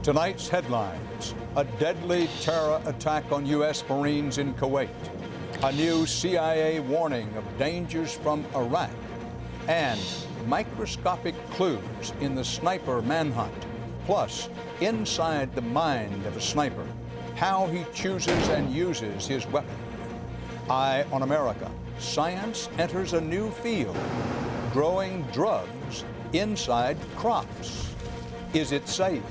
Tonight's headlines: a deadly terror attack on U.S. Marines in Kuwait, a new CIA warning of dangers from Iraq, and microscopic clues in the sniper manhunt. Plus, inside the mind of a sniper, how he chooses and uses his weapon. Eye on America. Science enters a new field: growing drugs inside crops. Is it safe?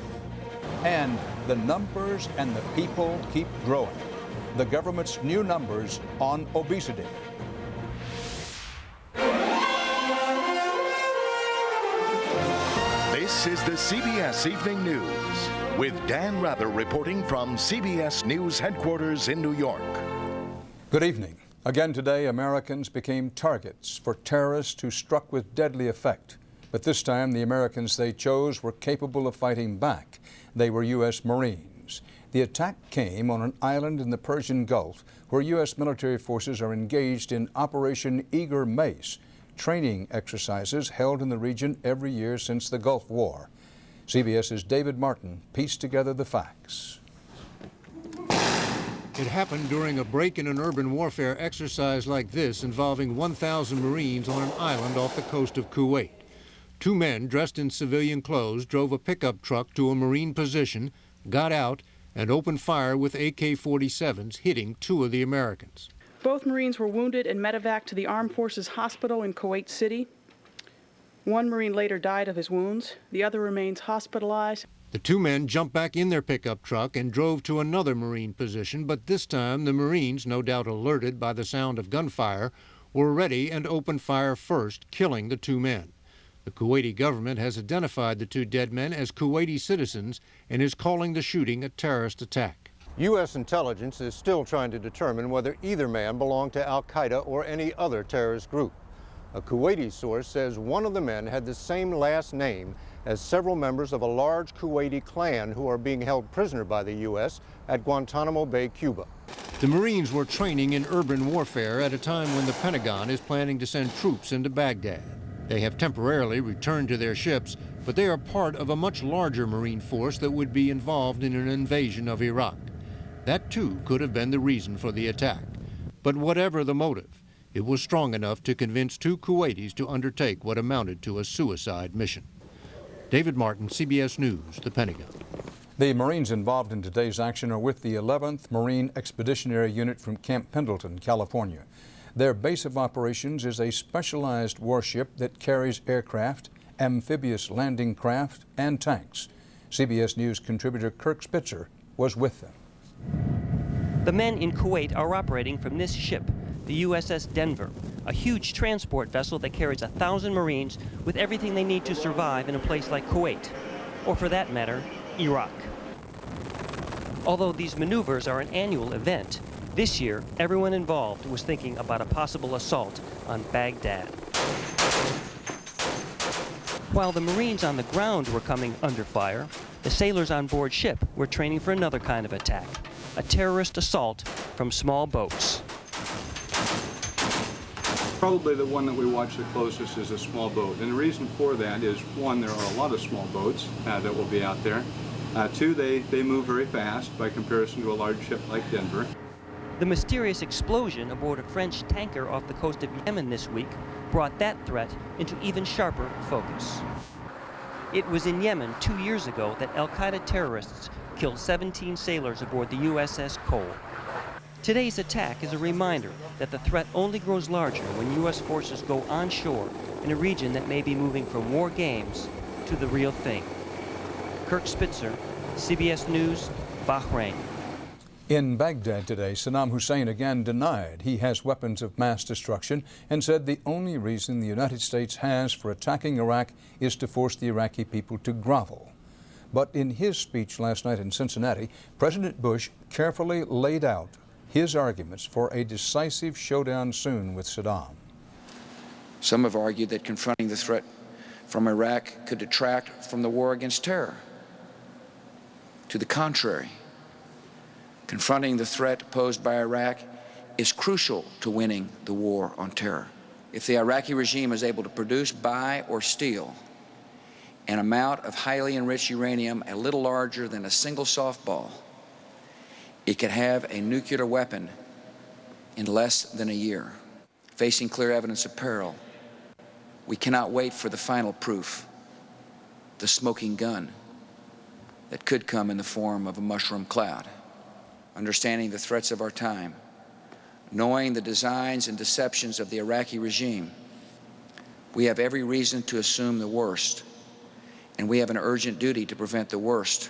And the numbers and the people keep growing. The government's new numbers on obesity. This is the CBS Evening News with Dan Rather reporting from CBS News headquarters in New York. Good evening. Again today, Americans became targets for terrorists who struck with deadly effect. But this time, the Americans they chose were capable of fighting back. They were U.S. Marines. The attack came on an island in the Persian Gulf where U.S. military forces are engaged in Operation Eager Mace, training exercises held in the region every year since the Gulf War. CBS's David Martin pieced together the facts. It happened during a break in an urban warfare exercise like this involving 1,000 Marines on an island off the coast of Kuwait. Two men dressed in civilian clothes drove a pickup truck to a Marine position, got out, and opened fire with AK-47s, hitting two of the Americans. Both Marines were wounded and medevaced to the Armed Forces Hospital in Kuwait City. One Marine later died of his wounds. The other remains hospitalized. The two men jumped back in their pickup truck and drove to another Marine position, but this time the Marines, no doubt alerted by the sound of gunfire, were ready and opened fire first, killing the two men. The Kuwaiti government has identified the two dead men as Kuwaiti citizens and is calling the shooting a terrorist attack. U.S. intelligence is still trying to determine whether either man belonged to al-Qaeda or any other terrorist group. A Kuwaiti source says one of the men had the same last name as several members of a large Kuwaiti clan who are being held prisoner by the U.S. at Guantanamo Bay, Cuba. The Marines were training in urban warfare at a time when the Pentagon is planning to send troops into Baghdad. They have temporarily returned to their ships, but they are part of a much larger Marine force that would be involved in an invasion of Iraq. That, too, could have been the reason for the attack. But whatever the motive, it was strong enough to convince two Kuwaitis to undertake what amounted to a suicide mission. David Martin, CBS News, the Pentagon. The Marines involved in today's action are with the 11th Marine Expeditionary Unit from Camp Pendleton, California. Their base of operations is a specialized warship that carries aircraft, amphibious landing craft, and tanks. CBS News contributor Kirk Spitzer was with them. The men in Kuwait are operating from this ship, the USS Denver, a huge transport vessel that carries 1,000 Marines with everything they need to survive in a place like Kuwait, or for that matter, Iraq. Although these maneuvers are an annual event, this year everyone involved was thinking about a possible assault on Baghdad. While the Marines on the ground were coming under fire, the sailors on board ship were training for another kind of attack, a terrorist assault from small boats. Probably the one that we watch the closest is a small boat. And the reason for that is, one, there are a lot of small boats that will be out there. Two, they move very fast by comparison to a large ship like Denver. The mysterious explosion aboard a French tanker off the coast of Yemen this week brought that threat into even sharper focus. It was in Yemen 2 years ago that al-Qaeda terrorists killed 17 sailors aboard the USS Cole. Today's attack is a reminder that the threat only grows larger when U.S. forces go onshore in a region that may be moving from war games to the real thing. Kirk Spitzer, CBS News, Bahrain. In Baghdad today, Saddam Hussein again denied he has weapons of mass destruction and said the only reason the United States has for attacking Iraq is to force the Iraqi people to grovel. But in his speech last night in Cincinnati, President Bush carefully laid out his arguments for a decisive showdown soon with Saddam. Some have argued that confronting the threat from Iraq could detract from the war against terror. To the contrary, confronting the threat posed by Iraq is crucial to winning the war on terror. If the Iraqi regime is able to produce, buy, or steal an amount of highly enriched uranium a little larger than a single softball, it could have a nuclear weapon in less than a year. Facing clear evidence of peril, we cannot wait for the final proof, the smoking gun that could come in the form of a mushroom cloud. Understanding the threats of our time, knowing the designs and deceptions of the Iraqi regime, we have every reason to assume the worst, and we have an urgent duty to prevent the worst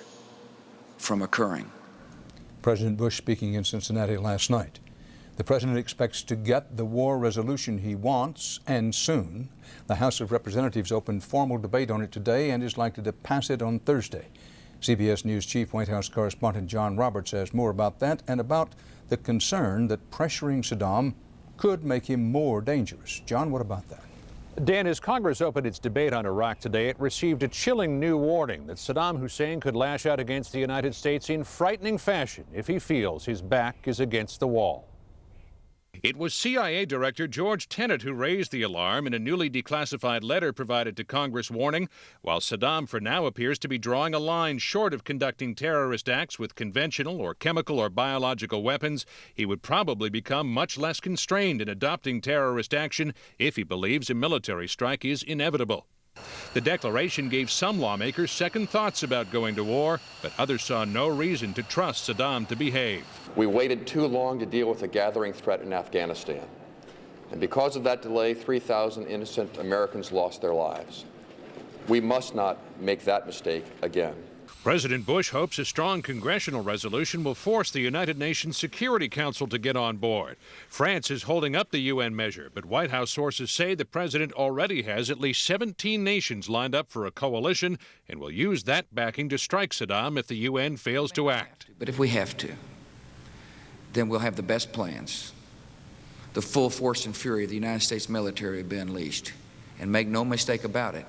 from occurring. President Bush speaking in Cincinnati last night. The president expects to get the war resolution he wants, and soon. The House of Representatives opened formal debate on it today and is likely to pass it on Thursday. CBS News Chief White House correspondent John Roberts has more about that and about the concern that pressuring Saddam could make him more dangerous. John, what about that? Dan, as Congress opened its debate on Iraq today, it received a chilling new warning that Saddam Hussein could lash out against the United States in frightening fashion if he feels his back is against the wall. It was CIA Director George Tenet who raised the alarm in a newly declassified letter provided to Congress warning, while Saddam for now appears to be drawing a line short of conducting terrorist acts with conventional or chemical or biological weapons, he would probably become much less constrained in adopting terrorist action if he believes a military strike is inevitable. The declaration gave some lawmakers second thoughts about going to war, but others saw no reason to trust Saddam to behave. We waited too long to deal with the gathering threat in Afghanistan. And because of that delay, 3,000 innocent Americans lost their lives. We must not make that mistake again. President Bush hopes a strong congressional resolution will force the United Nations Security Council to get on board. France is holding up the UN measure, but White House sources say the president already has at least 17 nations lined up for a coalition and will use that backing to strike Saddam if the UN fails to act. But if we have to, then we'll have the best plans. The full force and fury of the United States military will be unleashed. And make no mistake about it,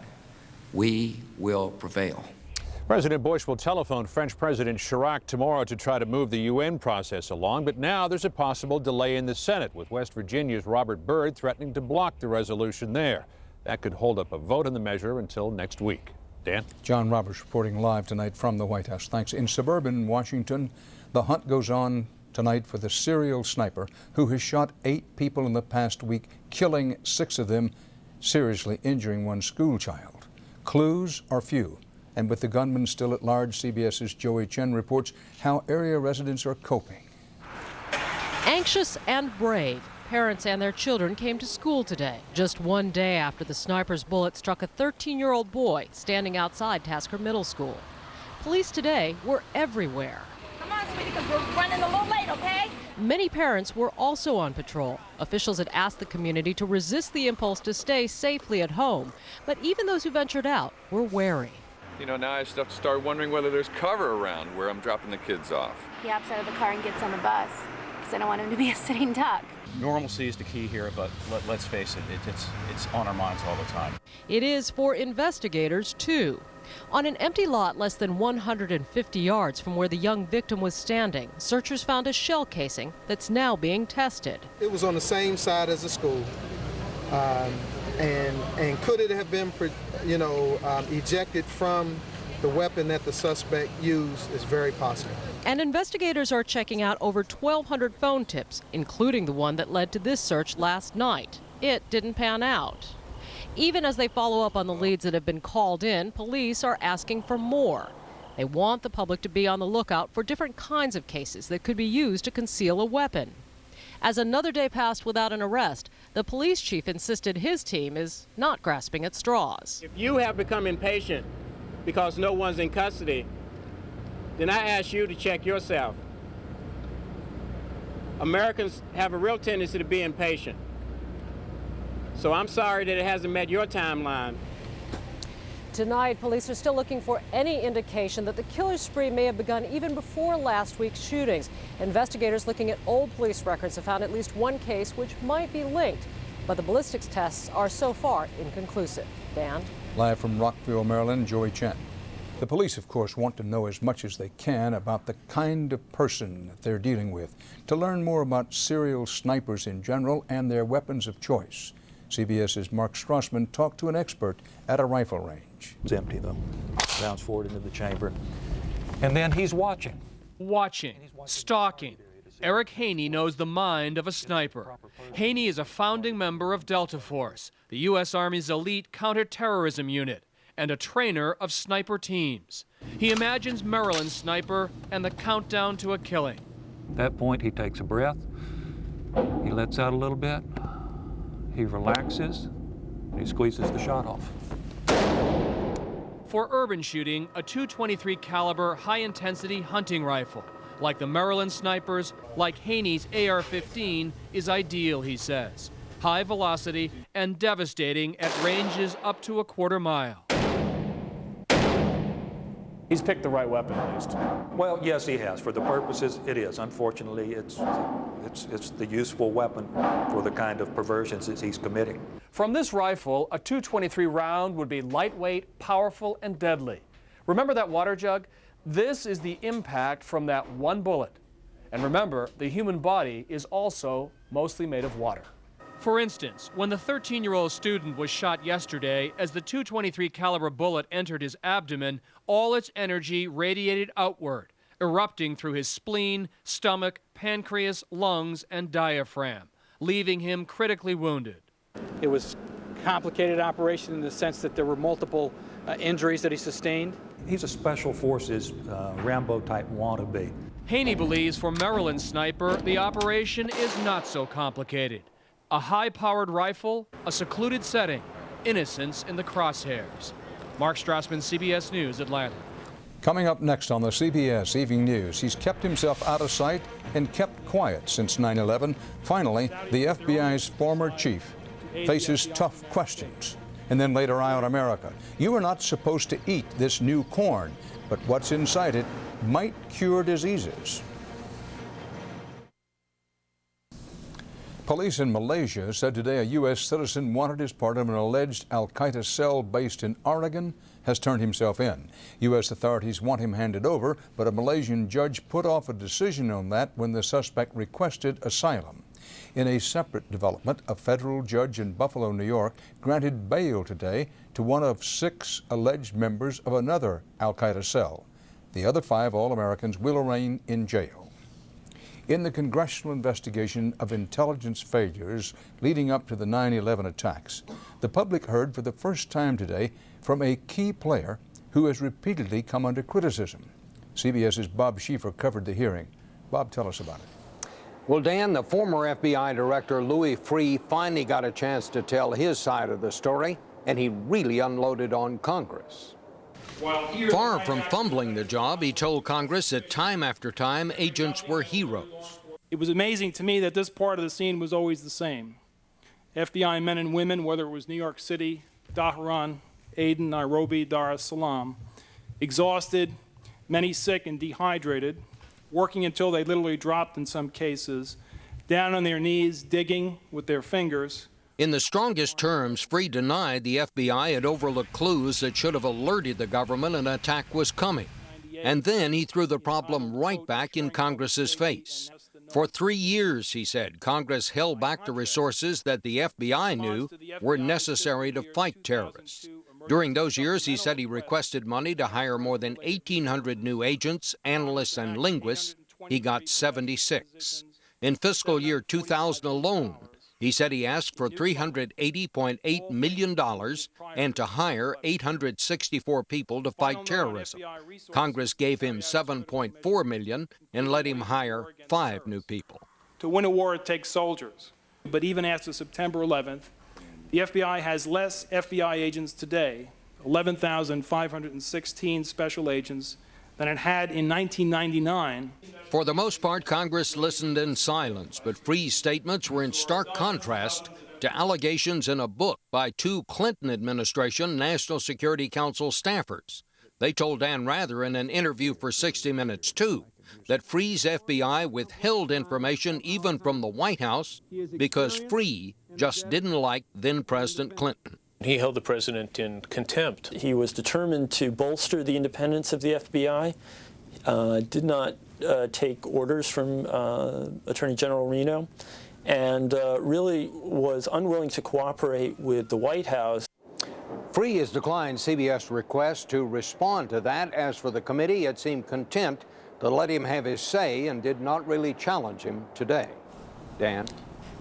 we will prevail. President Bush will telephone French President Chirac tomorrow to try to move the UN process along, but now there's a possible delay in the Senate, with West Virginia's Robert Byrd threatening to block the resolution there. That could hold up a vote on the measure until next week. Dan? John Roberts reporting live tonight from the White House. Thanks. In suburban Washington, the hunt goes on tonight for the serial sniper who has shot 8 people in the past week, killing 6 of them, seriously injuring one school child. Clues are few. And with the gunman still at large, CBS's Joey Chen reports how area residents are coping. Anxious and brave, parents and their children came to school today, just one day after the sniper's bullet struck a 13-year-old boy standing outside Tasker Middle School. Police today were everywhere. Come on, sweetie, because we're running a little late, okay? Many parents were also on patrol. Officials had asked the community to resist the impulse to stay safely at home, but even those who ventured out were wary. You know, now I start wondering whether there's cover around where I'm dropping the kids off. He hops out of the car and gets on the bus because I don't want him to be a sitting duck. Normalcy is the key here, but let's face it, it's on our minds all the time. It is for investigators, too. On an empty lot less than 150 yards from where the young victim was standing, searchers found a shell casing that's now being tested. It was on the same side as the school. And could it have been, ejected from the weapon that the suspect used is very possible. And investigators are checking out over 1,200 phone tips, including the one that led to this search last night. It didn't pan out. Even as they follow up on the leads that have been called in, police are asking for more. They want the public to be on the lookout for different kinds of cases that could be used to conceal a weapon. As another day passed without an arrest, the police chief insisted his team is not grasping at straws. If you have become impatient because no one's in custody, then I ask you to check yourself. Americans have a real tendency to be impatient. So I'm sorry that it hasn't met your timeline. Tonight, police are still looking for any indication that the killer spree may have begun even before last week's shootings. Investigators looking at old police records have found at least one case which might be linked, but the ballistics tests are so far inconclusive. Dan? Live from Rockville, Maryland, Joey Chen. The police, of course, want to know as much as they can about the kind of person that they're dealing with. To learn more about serial snipers in general and their weapons of choice, CBS's Mark Strassman talked to an expert at a rifle range. It's empty, though. Rounds forward into the chamber. And then he's watching. Stalking. Eric Haney knows the mind of a sniper. Haney is a founding member of Delta Force, the U.S. Army's elite counterterrorism unit, and a trainer of sniper teams. He imagines Maryland sniper and the countdown to a killing. At that point, he takes a breath. He lets out a little bit. He relaxes. And he squeezes the shot off. For urban shooting, a .223 caliber high-intensity hunting rifle, like the Maryland snipers, like Haney's AR-15, is ideal, he says. High velocity and devastating at ranges up to a quarter mile. He's picked the right weapon, at least. Well, yes, he has. For the purposes, it is. Unfortunately, it's the useful weapon for the kind of perversions that he's committing. From this rifle, a .223 round would be lightweight, powerful, and deadly. Remember that water jug? This is the impact from that one bullet. And remember, the human body is also mostly made of water. For instance, when the 13-year-old student was shot yesterday, as the .223 caliber bullet entered his abdomen, all its energy radiated outward, erupting through his spleen, stomach, pancreas, lungs, and diaphragm, leaving him critically wounded. It was a complicated operation in the sense that there were multiple injuries that he sustained. He's a Special Forces Rambo-type wannabe. Haney believes for Maryland sniper, the operation is not so complicated. A high-powered rifle, a secluded setting, innocence in the crosshairs. Mark Strassman, CBS News, Atlanta. Coming up next on the CBS Evening News, he's kept himself out of sight and kept quiet since 9/11. Finally, the FBI's former chief faces tough questions. And then later, Eye on America. You are not supposed to eat this new corn, but what's inside it might cure diseases. Police in Malaysia said today a U.S. citizen wanted as part of an alleged al-Qaeda cell based in Oregon has turned himself in. U.S. authorities want him handed over, but a Malaysian judge put off a decision on that when the suspect requested asylum. In a separate development, a federal judge in Buffalo, New York, granted bail today to one of 6 alleged members of another al-Qaeda cell. The other 5 All-Americans will remain in jail. In the congressional investigation of intelligence failures leading up to the 9/11 attacks, the public heard for the first time today from a key player who has repeatedly come under criticism. CBS's Bob Schieffer covered the hearing. Bob, tell us about it. Well, Dan, the former FBI Director Louis Freeh finally got a chance to tell his side of the story, and he really unloaded on Congress. Far from fumbling the job, he told Congress that time after time, agents were heroes. It was amazing to me that this part of the scene was always the same. FBI men and women, whether it was New York City, Tehran, Aden, Nairobi, Dar es Salaam, exhausted, many sick and dehydrated, working until they literally dropped in some cases, down on their knees, digging with their fingers. In the strongest terms, Freeh denied the FBI had overlooked clues that should have alerted the government an attack was coming. And then he threw the problem right back in Congress's face. For 3 years, he said, Congress held back the resources that the FBI knew were necessary to fight terrorists. During those years, he said he requested money to hire more than 1,800 new agents, analysts, and linguists. He got 76. In fiscal year 2000 alone, he said he asked for $380.8 million and to hire 864 people to fight terrorism. Congress gave him $7.4 million and let him hire 5 new people. To win a war, it takes soldiers. But even after September 11th, the FBI has less FBI agents today, 11,516 special agents, than it had in 1999. For the most part, Congress listened in silence, but Freeh's statements were in stark contrast to allegations in a book by 2 Clinton administration National Security Council staffers. They told Dan Rather in an interview for 60 Minutes, too, that Freeh's FBI withheld information even from the White House because Freeh just didn't like then-President Clinton. He held the president in contempt. He was determined to bolster the independence of the FBI, did not take orders from Attorney General Reno, and really was unwilling to cooperate with the White House. Free has declined CBS request to respond to that. As for the committee, it seemed content to let him have his say and did not really challenge him today. Dan?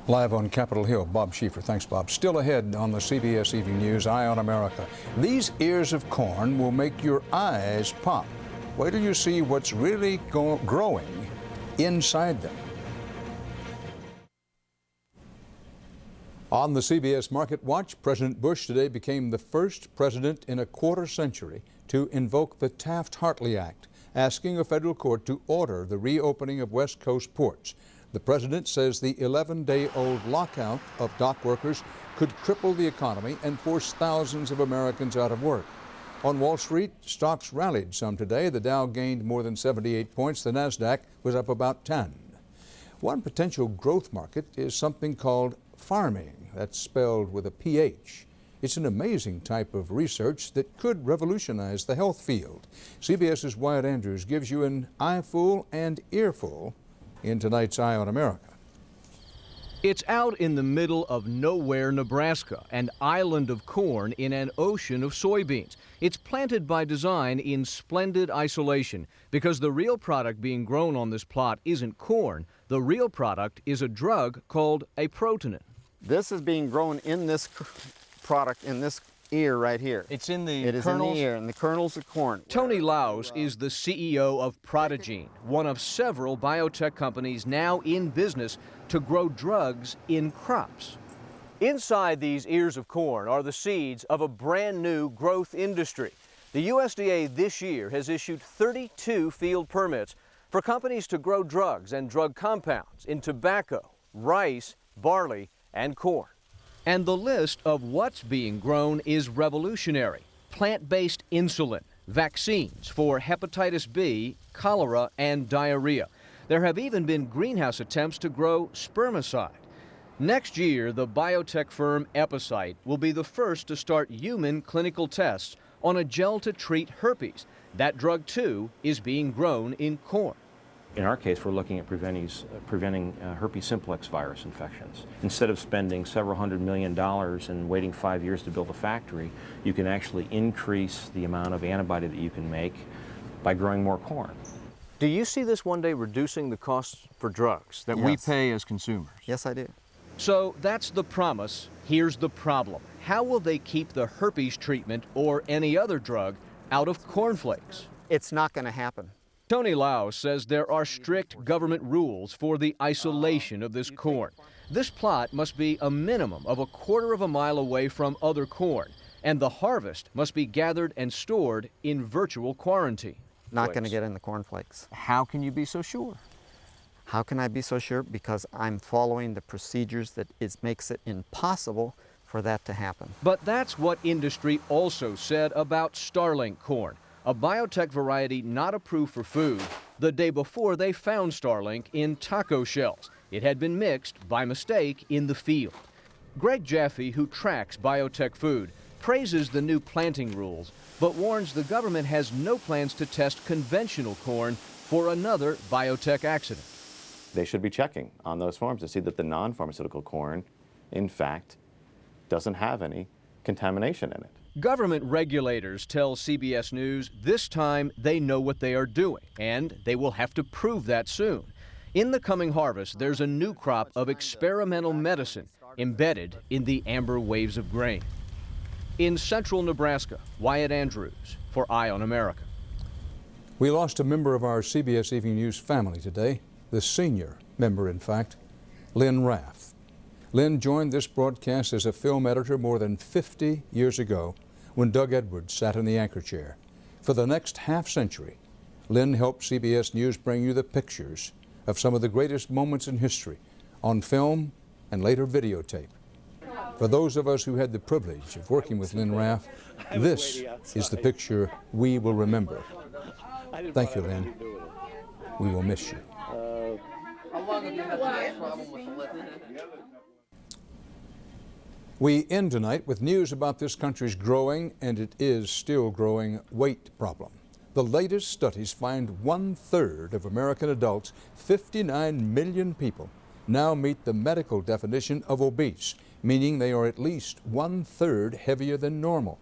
Live on Capitol Hill, Bob Schieffer. Thanks, Bob. Still ahead on the CBS Evening News, Eye on America. These ears of corn will make your eyes pop. Wait till you see what's really growing inside them. On the CBS Market Watch, President Bush today became the first president in a quarter century to invoke the Taft-Hartley Act, asking a federal court to order the reopening of West Coast ports. The president says the 11-day-old lockout of dock workers could cripple the economy and force thousands of Americans out of work. On Wall Street, stocks rallied some today. The Dow gained more than 78 points. The Nasdaq was up about 10. One potential growth market is something called farming. That's spelled with a PH. It's an amazing type of research that could revolutionize the health field. CBS's Wyatt Andrews gives you an eyeful and earful in tonight's Eye on America. It's out in the middle of nowhere, Nebraska, an island of corn in an ocean of soybeans. It's planted by design in splendid isolation because the real product being grown on this plot isn't corn. The real product is a drug called a protein. This is being grown in this product in this ear right here. It's in the It is in the ear, and the kernels of corn. Tony Laus is the CEO of Protogene, one of several biotech companies now in business to grow drugs in crops. Inside these ears of corn are the seeds of a brand new growth industry. The USDA this year has issued 32 field permits for companies to grow drugs and drug compounds in tobacco, rice, barley, and corn. And the list of what's being grown is revolutionary. Plant-based insulin, vaccines for hepatitis B, cholera, and diarrhea. There have even been greenhouse attempts to grow spermicide. Next year, the biotech firm Epicyte will be the first to start human clinical tests on a gel to treat herpes. That drug, too, is being grown in corn. In our case, we're looking at preventing herpes simplex virus infections. Instead of spending several $100 million and waiting 5 years to build a factory, you can actually increase the amount of antibody that you can make by growing more corn. Do you see this one day reducing the costs for drugs that we pay as consumers? Yes, I do. So that's the promise. Here's the problem. How will they keep the herpes treatment or any other drug out of cornflakes? It's not going to happen. Tony Laus says there are strict government rules for the isolation of this corn. This plot must be a minimum of 1/4 of a mile away from other corn, and the harvest must be gathered and stored in virtual quarantine. Not going to get in the cornflakes. How can you be so sure? How can I be so sure? Because I'm following the procedures that makes it impossible for that to happen. But that's what industry also said about Starlink corn, a biotech variety not approved for food, the day before they found Starlink in taco shells. It had been mixed by mistake in the field. Greg Jaffe, who tracks biotech food, praises the new planting rules, but warns the government has no plans to test conventional corn for another biotech accident. They should be checking on those forms to see that the non-pharmaceutical corn, in fact, doesn't have any contamination in it. Government regulators tell CBS News this time they know what they are doing, and they will have to prove that soon. In the coming harvest, there's a new crop of experimental medicine embedded in the amber waves of grain. In central Nebraska, Wyatt Andrews for Eye on America. We lost a member of our CBS Evening News family today, the senior member, in fact, Lynn Raff. Lynn joined this broadcast as a film editor more than 50 years ago when Doug Edwards sat in the anchor chair. For the next half-century, Lynn helped CBS News bring you the pictures of some of the greatest moments in history on film and later videotape. For those of us who had the privilege of working with Lynn Raff, this is the picture we will remember. Thank you, Lynn. We will miss you. We end tonight with news about this country's growing, and it is still growing, weight problem. The latest studies find 1/3 of American adults, 59 million people, now meet the medical definition of obese, meaning they are at least 1/3 heavier than normal.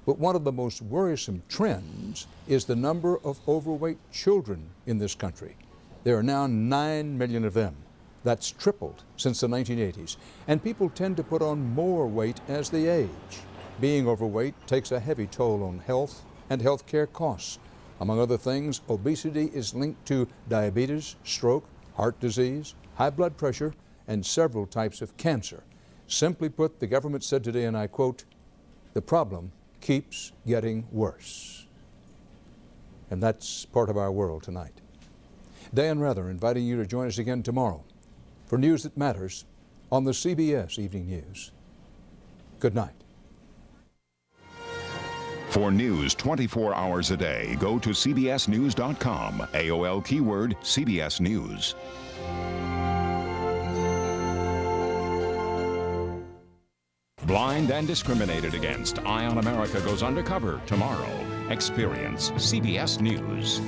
But one of the most worrisome trends is the number of overweight children in this country. There are now 9 million of them. That's tripled since the 1980s. And people tend to put on more weight as they age. Being overweight takes a heavy toll on health and health care costs. Among other things, obesity is linked to diabetes, stroke, heart disease, high blood pressure, and several types of cancer. Simply put, the government said today, and I quote, "The problem keeps getting worse." And that's part of our world tonight. Dan Rather inviting you to join us again tomorrow for news that matters on the CBS Evening News. Good night. For news 24 hours a day, go to cbsnews.com, AOL keyword CBS News. Blind and discriminated against, Eye on America goes undercover tomorrow. Experience CBS News.